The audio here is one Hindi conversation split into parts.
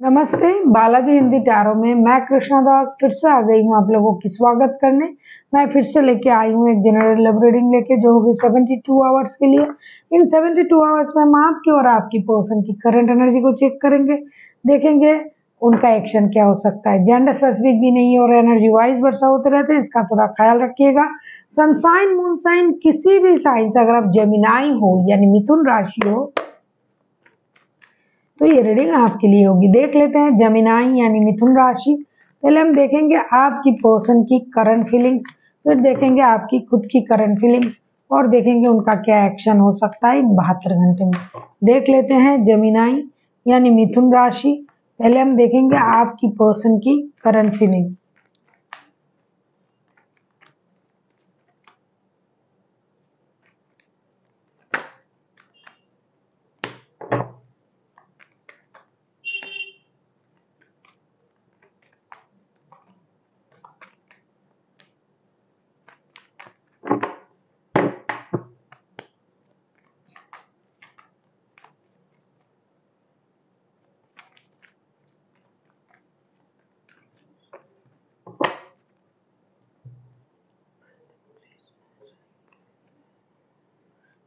नमस्ते, बालाजी हिंदी टैरो में मैं कृष्णा दास फिर से आ गई हूँ आप लोगों की स्वागत करने। मैं फिर से लेके आई हूँ एक जनरल लव रीडिंग लेके, जो होगी 72 आवर्स के लिए। इन 72 आवर्स में हम आपकी और आपकी पर्सन की करंट एनर्जी को चेक करेंगे, देखेंगे उनका एक्शन क्या हो सकता है। जेंडर स्पेसिफिक भी नहीं है और एनर्जी वाइज वर्षा होते रहते हैं, इसका थोड़ा ख्याल रखिएगा। सनसाइन मून साइन किसी भी साइन से अगर आप जेमिनाई हो यानी मिथुन राशि हो तो ये रीडिंग आपके लिए होगी। देख लेते हैं जेमिनाई यानी मिथुन राशि। पहले हम देखेंगे आपकी पर्सन की करंट फीलिंग्स, फिर देखेंगे आपकी खुद की करंट फीलिंग्स और देखेंगे उनका क्या एक्शन हो सकता है इन 72 घंटे में। देख लेते हैं जेमिनाई यानी मिथुन राशि। पहले हम देखेंगे आपकी पर्सन की current feelings.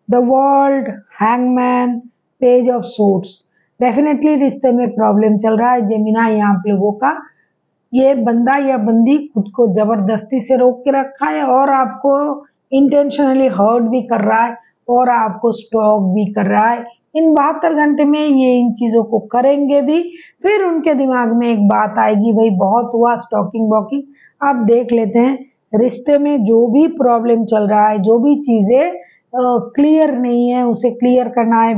The world, hangman, page of suits. Definitely रिश्ते में प्रॉब्लम चल रहा है जेमिनाई आप लोगों का। ये बंदा या बंदी खुद को जबरदस्ती से रोक के रखा है और आपको इंटेंशनली हर्ट भी कर रहा है और आपको स्टॉक भी कर रहा है। इन 72 घंटे में ये इन चीजों को करेंगे भी। फिर उनके दिमाग में एक बात आएगी, भाई बहुत हुआ स्टॉकिंग वॉकिंग। आप देख लेते हैं रिश्ते में जो भी प्रॉब्लम चल रहा है, जो भी चीजें क्लियर नहीं है उसे क्लियर करना है,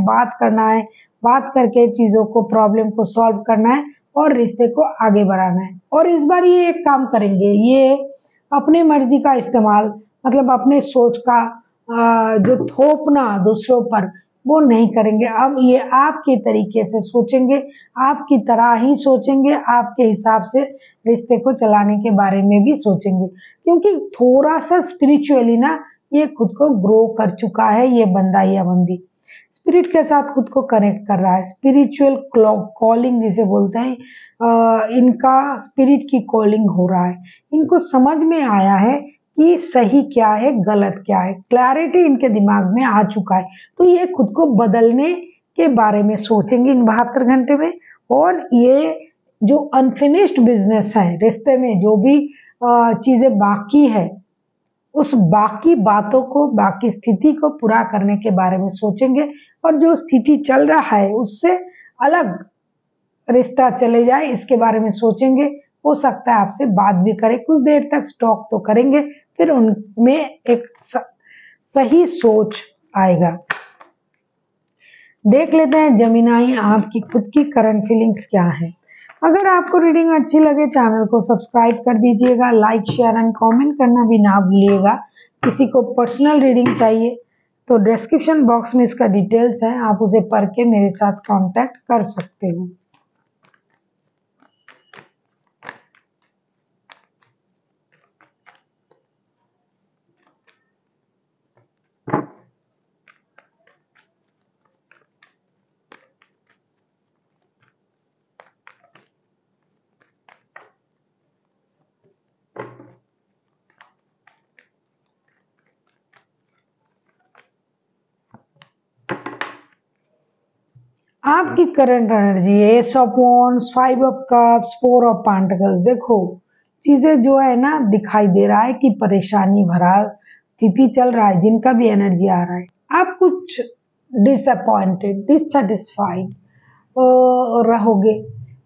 बात करके चीजों को प्रॉब्लम को सॉल्व करना है और रिश्ते को आगे बढ़ाना है। और इस बार ये एक काम करेंगे, ये अपनी मर्जी का इस्तेमाल, मतलब अपने सोच का जो थोपना दूसरों पर वो नहीं करेंगे। अब ये आपके तरीके से सोचेंगे, आपकी तरह ही सोचेंगे, आपके हिसाब से रिश्ते को चलाने के बारे में भी सोचेंगे, क्योंकि थोड़ा सा स्पिरिचुअली ना ये खुद को ग्रो कर चुका है। ये बंदा या बंदी स्पिरिट के साथ खुद को कनेक्ट कर रहा है। स्पिरिचुअल कॉलिंग जिसे बोलते हैं, इनका स्पिरिट की कॉलिंग हो रहा है। इनको समझ में आया है कि सही क्या है गलत क्या है, क्लैरिटी इनके दिमाग में आ चुका है। तो ये खुद को बदलने के बारे में सोचेंगे इन 72 घंटे में। और ये जो अनफिनिश्ड बिजनेस है, रिश्ते में जो भी चीजें बाकी है, उस बाकी बातों को, बाकी स्थिति को पूरा करने के बारे में सोचेंगे। और जो स्थिति चल रहा है उससे अलग रिश्ता चले जाए इसके बारे में सोचेंगे। हो सकता है आपसे बात भी करें, कुछ देर तक स्टॉक तो करेंगे, फिर उनमें एक सही सोच आएगा। देख लेते हैं जेमिनाई आपकी खुद की करंट फीलिंग्स क्या है। अगर आपको रीडिंग अच्छी लगे चैनल को सब्सक्राइब कर दीजिएगा, लाइक शेयर एंड कमेंट करना भी ना भूलिएगा। किसी को पर्सनल रीडिंग चाहिए तो डिस्क्रिप्शन बॉक्स में इसका डिटेल्स है, आप उसे पढ़ के मेरे साथ कांटेक्ट कर सकते हो। आपकी current energy, S of wands, 5 of cups, 4 of pentacles. देखो चीजें जो है ना, दिखाई दे रहा है कि परेशानी भरा स्थिति चल रहा है। जिनका भी एनर्जी आ रहा है, आप कुछ डिसअपॉइंटेड, डिससेटिस्फाइड रहोगे।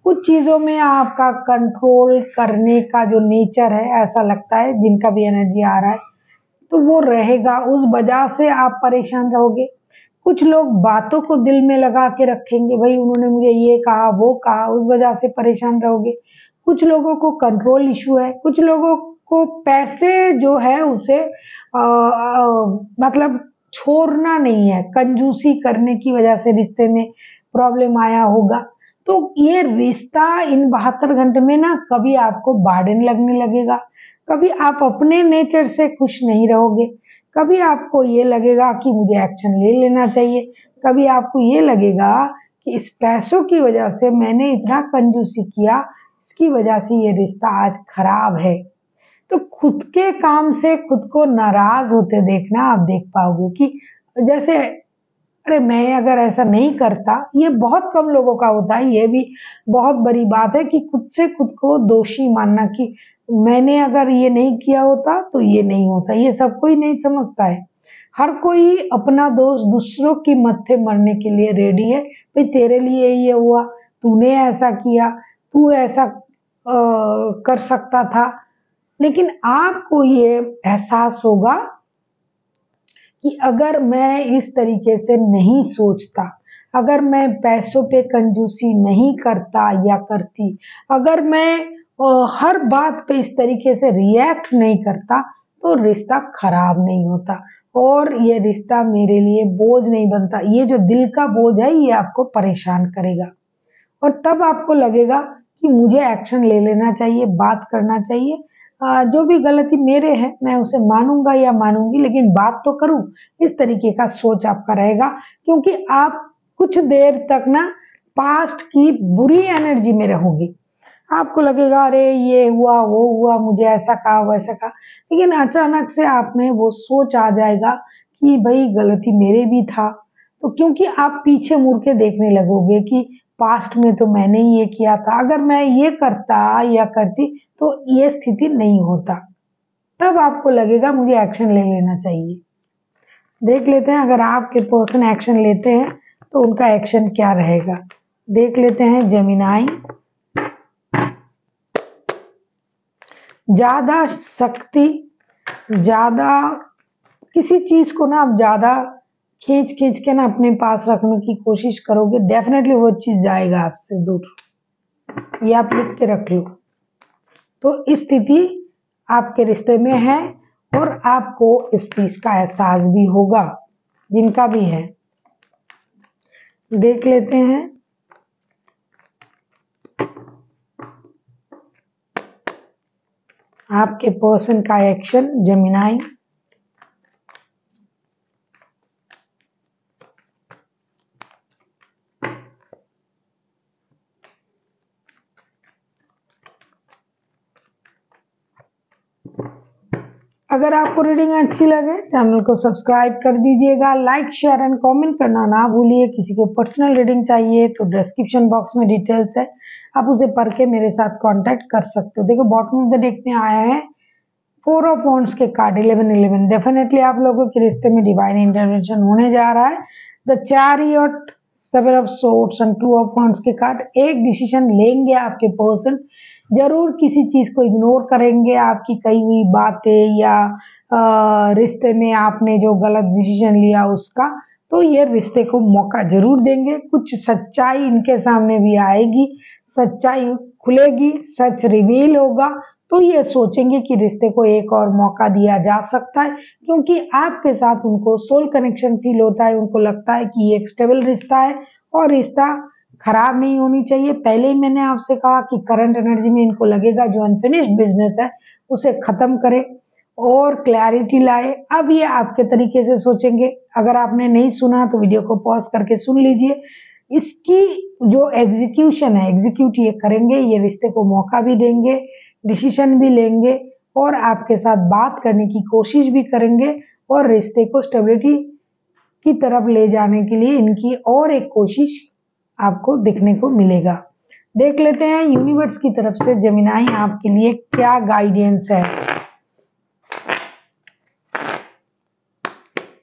कुछ चीजों में आपका कंट्रोल करने का जो नेचर है, ऐसा लगता है जिनका भी एनर्जी आ रहा है तो वो रहेगा, उस वजह से आप परेशान रहोगे। कुछ लोग बातों को दिल में लगा के रखेंगे, भाई उन्होंने मुझे ये कहा वो कहा, उस वजह से परेशान रहोगे। कुछ लोगों को कंट्रोल इशू है, कुछ लोगों को पैसे जो है उसे मतलब छोड़ना नहीं है, कंजूसी करने की वजह से रिश्ते में प्रॉब्लम आया होगा। तो ये रिश्ता इन 72 घंटे में ना कभी आपको बर्डन लगने लगेगा, कभी आप अपने नेचर से खुश नहीं रहोगे, कभी आपको ये लगेगा कि मुझे एक्शन ले लेना चाहिए, कभी आपको ये लगेगा कि इस पैसों की वजह से मैंने इतना कंजूसी किया, इसकी वजह से ये रिश्ता आज खराब है। तो खुद के काम से खुद को नाराज होते देखना आप देख पाओगे कि जैसे अरे मैं अगर ऐसा नहीं करता, ये बहुत कम लोगों का होता है, ये भी बहुत बड़ी बात है कि खुद से खुद को दोषी मानना कि मैंने अगर ये नहीं किया होता तो ये नहीं होता। ये सब कोई नहीं समझता है। हर कोई अपना दोष दूसरों की मत्थे मरने के लिए रेडी है। भाई तेरे लिए ये हुआ, तूने ऐसा किया, तू ऐसा कर सकता था। लेकिन आपको ये एहसास होगा कि अगर मैं इस तरीके से नहीं सोचता, अगर मैं पैसों पे कंजूसी नहीं करता या करती, अगर मैं हर बात पे इस तरीके से रिएक्ट नहीं करता, तो रिश्ता खराब नहीं होता और ये रिश्ता मेरे लिए बोझ नहीं बनता। ये जो दिल का बोझ है, ये आपको परेशान करेगा और तब आपको लगेगा कि मुझे एक्शन ले लेना चाहिए, बात करना चाहिए। जो भी गलती मेरे है मैं उसे मानूंगा या मानूंगी, लेकिन बात तो करूं। इस तरीके का सोच आपका रहेगा, क्योंकि आप कुछ देर तक ना पास्ट की बुरी एनर्जी में रहोगे। आपको लगेगा अरे ये हुआ वो हुआ, मुझे ऐसा कहा वैसा कहा, लेकिन अचानक से आप में वो सोच आ जाएगा कि भाई गलती मेरे भी था। तो क्योंकि आप पीछे मुड़ के देखने लगोगे कि पास्ट में तो मैंने ये किया था, अगर मैं ये करता या करती तो ये स्थिति नहीं होता। तब आपको लगेगा मुझे एक्शन ले लेना चाहिए। देख लेते हैं अगर आपके पर्सन एक्शन लेते हैं तो उनका एक्शन क्या रहेगा। देख लेते हैं जेमिनाई। ज्यादा शक्ति, ज्यादा किसी चीज को ना आप ज्यादा खींच खींच के ना अपने पास रखने की कोशिश करोगे, डेफिनेटली वो चीज जाएगा आपसे दूर। ये आप लिख के रख लो। तो स्थिति आपके रिश्ते में है और आपको इस चीज का एहसास भी होगा, जिनका भी है। देख लेते हैं आपके पर्सन का एक्शन जेमिनाई। अगर आपको रीडिंग अच्छी लगे चैनल को सब्सक्राइब कर दीजिएगा, लाइक शेयर एंड कमेंट करना ना भूलिए। किसी को पर्सनल रीडिंग चाहिए तो डिस्क्रिप्शन बॉक्स में डिटेल्स है, आप उसे पढ़ के मेरे साथ कांटेक्ट कर सकते हो। देखो बॉटम ऑफ द डेक में आया है 4 ऑफ वॉन्ड्स के कार्ड 11-11। डेफिनेटली आप लोगों के रिश्ते में डिवाइन इंटरवेंशन होने जा रहा है। The chariot, 7 of swords and 2 of wands के कार्ड। एक डिसीजन लेंगे आपके पर्सन, जरूर किसी चीज को इग्नोर करेंगे, आपकी कही हुई बातें या रिश्ते में आपने जो गलत डिसीजन लिया उसका, तो ये रिश्ते को मौका जरूर देंगे। कुछ सच्चाई इनके सामने भी आएगी, सच्चाई खुलेगी, सच रिवील होगा, तो ये सोचेंगे कि रिश्ते को एक और मौका दिया जा सकता है, क्योंकि आपके साथ उनको सोल कनेक्शन फील होता है। उनको लगता है कि ये एक स्टेबल रिश्ता है और रिश्ता खराब नहीं होनी चाहिए। पहले ही मैंने आपसे कहा कि करंट एनर्जी में इनको लगेगा जो अनफिनिश्ड बिजनेस है उसे खत्म करे और क्लैरिटी लाए। अब ये आपके तरीके से सोचेंगे। अगर आपने नहीं सुना तो वीडियो को पॉज करके सुन लीजिए। इसकी जो एग्जीक्यूशन है, एग्जीक्यूट ये करेंगे, ये रिश्ते को मौका भी देंगे, डिसीजन भी लेंगे और आपके साथ बात करने की कोशिश भी करेंगे और रिश्ते को स्टेबिलिटी की तरफ ले जाने के लिए इनकी और एक कोशिश आपको दिखने को मिलेगा। देख लेते हैं यूनिवर्स की तरफ से जेमिनाई आपके लिए क्या गाइडेंस है।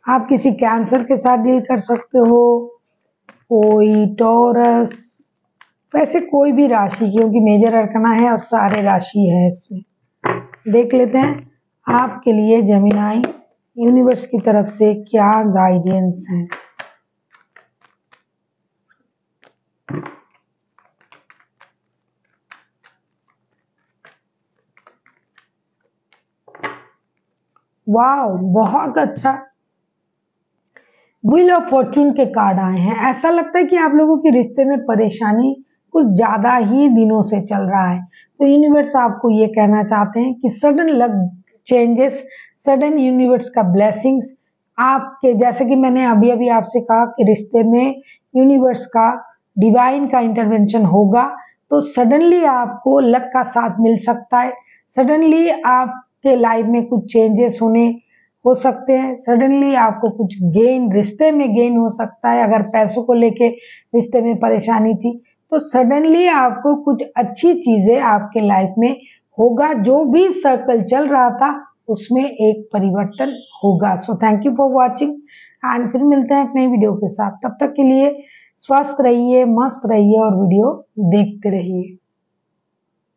आप किसी कैंसर के साथ डील कर सकते हो, कोई टॉरस, वैसे कोई भी राशि, क्योंकि मेजर अरकना है और सारे राशि है इसमें। देख लेते हैं आपके लिए जेमिनाई यूनिवर्स की तरफ से क्या गाइडेंस है। वाह, बहुत अच्छा। व्हील ऑफ फॉर्चून के कार्ड आए हैं। ऐसा लगता है कि आप लोगों के रिश्ते में परेशानी कुछ ज्यादा ही दिनों से चल रहा है, तो यूनिवर्स आपको ये कहना चाहते हैं कि sudden luck changes, sudden universe का ब्लेसिंग्स आपके, जैसे कि मैंने अभी अभी आपसे कहा कि रिश्ते में यूनिवर्स का डिवाइन का इंटरवेंशन होगा तो सडनली आपको लक का साथ मिल सकता है, सडनली आपके लाइफ में कुछ चेंजेस हो सकते हैं, सडनली आपको कुछ गेन, रिश्ते में गेन हो सकता है। अगर पैसों को लेके रिश्ते में परेशानी थी तो सडनली आपको कुछ अच्छी चीजें आपके लाइफ में होगा, जो भी सर्कल चल रहा था उसमें एक परिवर्तन होगा। So thank you for watching and फिर मिलते हैं एक नई वीडियो के साथ। तब तक के लिए स्वस्थ रहिए, मस्त रहिए और वीडियो देखते रहिए।